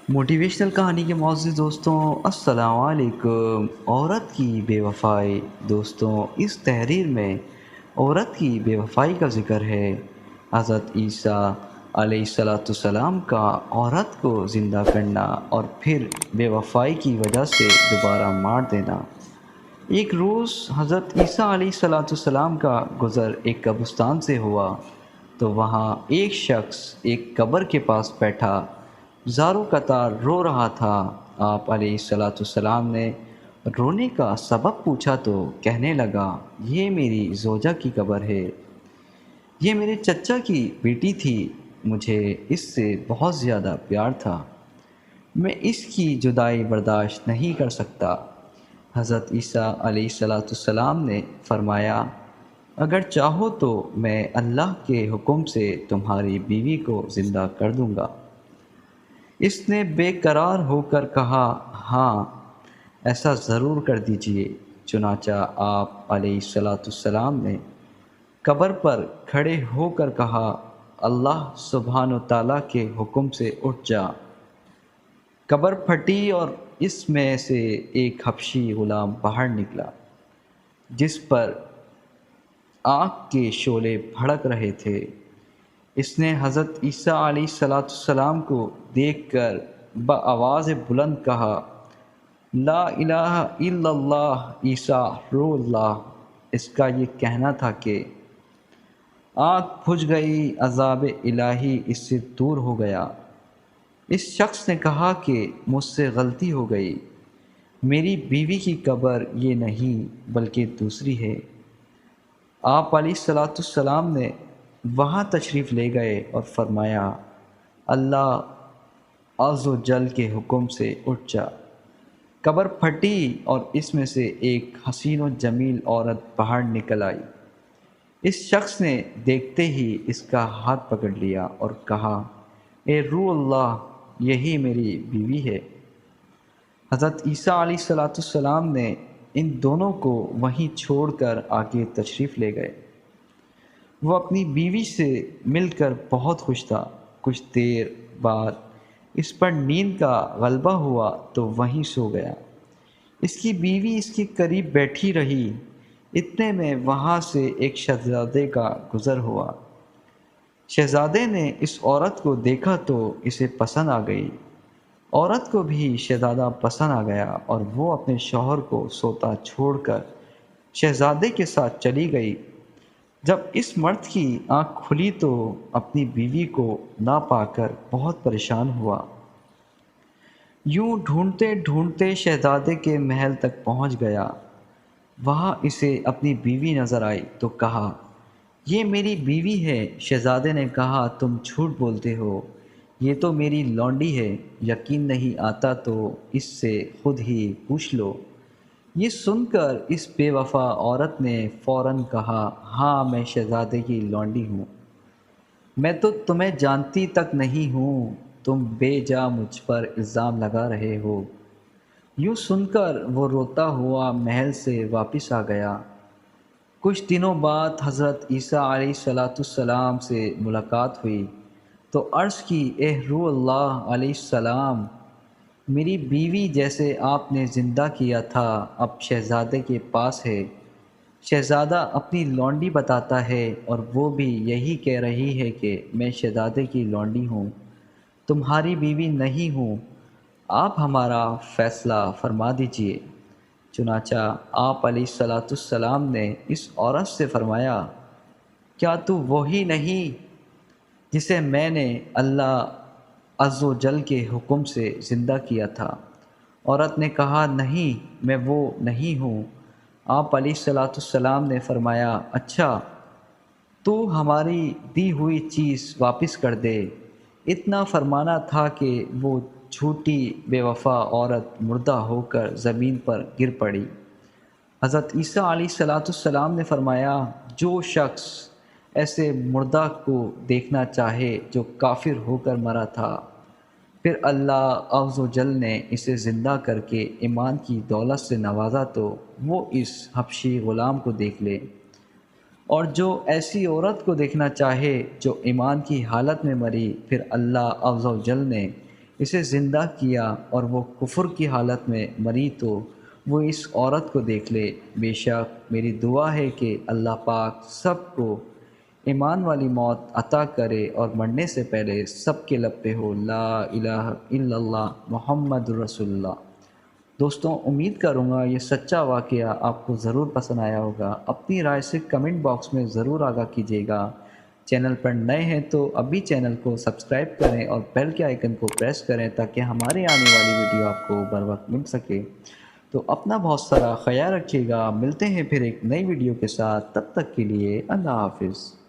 Motivational کہانی کے معزز دوستوں، السلام علیکم۔ عورت کی بے وفائی۔ دوستوں، اس تحریر میں عورت کی بے وفائی کا ذکر ہے۔ حضرت عیسیٰ علیہ السلام کا عورت کو زندہ کرنا اور پھر بے وفائی کی وجہ سے دوبارہ مار دینا۔ ایک روز حضرت عیسیٰ علیہ السلام کا گزر ایک قبرستان سے ہوا تو وہاں ایک شخص ایک قبر کے پاس بیٹھا زاروں قطار رو رہا تھا۔ آپ علیہ السلام نے رونے کا سبب پوچھا تو کہنے لگا، یہ میری زوجہ کی قبر ہے، یہ میرے چچا کی بیٹی تھی، مجھے اس سے بہت زیادہ پیار تھا، میں اس کی جدائی برداشت نہیں کر سکتا۔ حضرت عیسیٰ علیہ السلام نے فرمایا، اگر چاہو تو میں اللہ کے حکم سے تمہاری بیوی کو زندہ کر دوں گا۔ اس نے بے قرار ہو کر کہا، ہاں، ایسا ضرور کر دیجئے۔ چنانچہ آپ علیہ السلام نے قبر پر کھڑے ہو کر کہا، اللہ سبحانہ و تعالیٰ کے حکم سے اٹھ جا۔ قبر پھٹی اور اس میں سے ایک حبشی غلام باہر نکلا جس پر آگ کے شعلے بھڑک رہے تھے۔ اس نے حضرت عیسیٰ علیہ السلام کو دیکھ کر بآواز بلند کہا، لا الہ الا اللہ عیسیٰ روح اللہ۔ اس کا یہ کہنا تھا کہ آگ بجھ گئی، عذاب الہی اس سے دور ہو گیا۔ اس شخص نے کہا کہ مجھ سے غلطی ہو گئی، میری بیوی کی قبر یہ نہیں بلکہ دوسری ہے۔ آپ علیہ السلام نے وہاں تشریف لے گئے اور فرمایا، اللہ عز و جل کے حکم سے اٹھ جا۔ قبر پھٹی اور اس میں سے ایک حسین و جمیل عورت باہر نکل آئی۔ اس شخص نے دیکھتے ہی اس کا ہاتھ پکڑ لیا اور کہا، اے روح اللہ، یہی میری بیوی ہے۔ حضرت عیسیٰ علیہ السلام نے ان دونوں کو وہیں چھوڑ کر آگے تشریف لے گئے۔ وہ اپنی بیوی سے مل کر بہت خوش تھا۔ کچھ دیر بعد اس پر نیند کا غلبہ ہوا تو وہیں سو گیا۔ اس کی بیوی اس کے قریب بیٹھی رہی۔ اتنے میں وہاں سے ایک شہزادے کا گزر ہوا۔ شہزادے نے اس عورت کو دیکھا تو اسے پسند آ گئی۔ عورت کو بھی شہزادہ پسند آ گیا اور وہ اپنے شوہر کو سوتا چھوڑ کر شہزادے کے ساتھ چلی گئی۔ جب اس مرد کی آنکھ کھلی تو اپنی بیوی کو نہ پا کر بہت پریشان ہوا۔ یوں ڈھونڈتے ڈھونڈتے شہزادے کے محل تک پہنچ گیا۔ وہاں اسے اپنی بیوی نظر آئی تو کہا، یہ میری بیوی ہے۔ شہزادے نے کہا، تم جھوٹ بولتے ہو، یہ تو میری لونڈی ہے، یقین نہیں آتا تو اس سے خود ہی پوچھ لو۔ یہ سن کر اس بے وفا عورت نے فوراً کہا، ہاں، میں شہزادے کی لونڈی ہوں، میں تو تمہیں جانتی تک نہیں ہوں، تم بے جا مجھ پر الزام لگا رہے ہو۔ یوں سن کر وہ روتا ہوا محل سے واپس آ گیا۔ کچھ دنوں بعد حضرت عیسیٰ علیہ السلام سے ملاقات ہوئی تو عرض کی، اے روح اللہ علیہ السلام، میری بیوی جیسے آپ نے زندہ کیا تھا اب شہزادے کے پاس ہے۔ شہزادہ اپنی لونڈی بتاتا ہے اور وہ بھی یہی کہہ رہی ہے کہ میں شہزادے کی لونڈی ہوں، تمہاری بیوی نہیں ہوں، آپ ہمارا فیصلہ فرما دیجئے۔ چنانچہ آپ علیہ السلام نے اس عورت سے فرمایا، کیا تو وہی نہیں جسے میں نے اللہ عز و جل کے حکم سے زندہ کیا تھا؟ عورت نے کہا، نہیں، میں وہ نہیں ہوں۔ آپ علیہ السلام نے فرمایا، اچھا، تو ہماری دی ہوئی چیز واپس کر دے۔ اتنا فرمانا تھا کہ وہ جھوٹی بے وفا عورت مردہ ہو کر زمین پر گر پڑی۔ حضرت عیسیٰ علیہ السلام نے فرمایا، جو شخص ایسے مردہ کو دیکھنا چاہے جو کافر ہو کر مرا تھا، پھر اللہ عز و جل نے اسے زندہ کر کے ایمان کی دولت سے نوازا تو وہ اس حبشی غلام کو دیکھ لے، اور جو ایسی عورت کو دیکھنا چاہے جو ایمان کی حالت میں مری، پھر اللہ عز و جل نے اسے زندہ کیا اور وہ کفر کی حالت میں مری تو وہ اس عورت کو دیکھ لے۔ بے شک میری دعا ہے کہ اللہ پاک سب کو ایمان والی موت عطا کرے اور مرنے سے پہلے سب کے لب پہ ہو لا الہ الا اللہ محمد رسول اللہ۔ دوستوں، امید کروں گا یہ سچا واقعہ آپ کو ضرور پسند آیا ہوگا۔ اپنی رائے سے کمنٹ باکس میں ضرور آگاہ کیجیے گا۔ چینل پر نئے ہیں تو ابھی چینل کو سبسکرائب کریں اور بیل کے آئیکن کو پریس کریں تاکہ ہمارے آنے والی ویڈیو آپ کو بر وقت مل سکے۔ تو اپنا بہت سارا خیال رکھیے گا، ملتے ہیں پھر ایک نئی ویڈیو کے ساتھ، تب تک کے لیے اللہ حافظ۔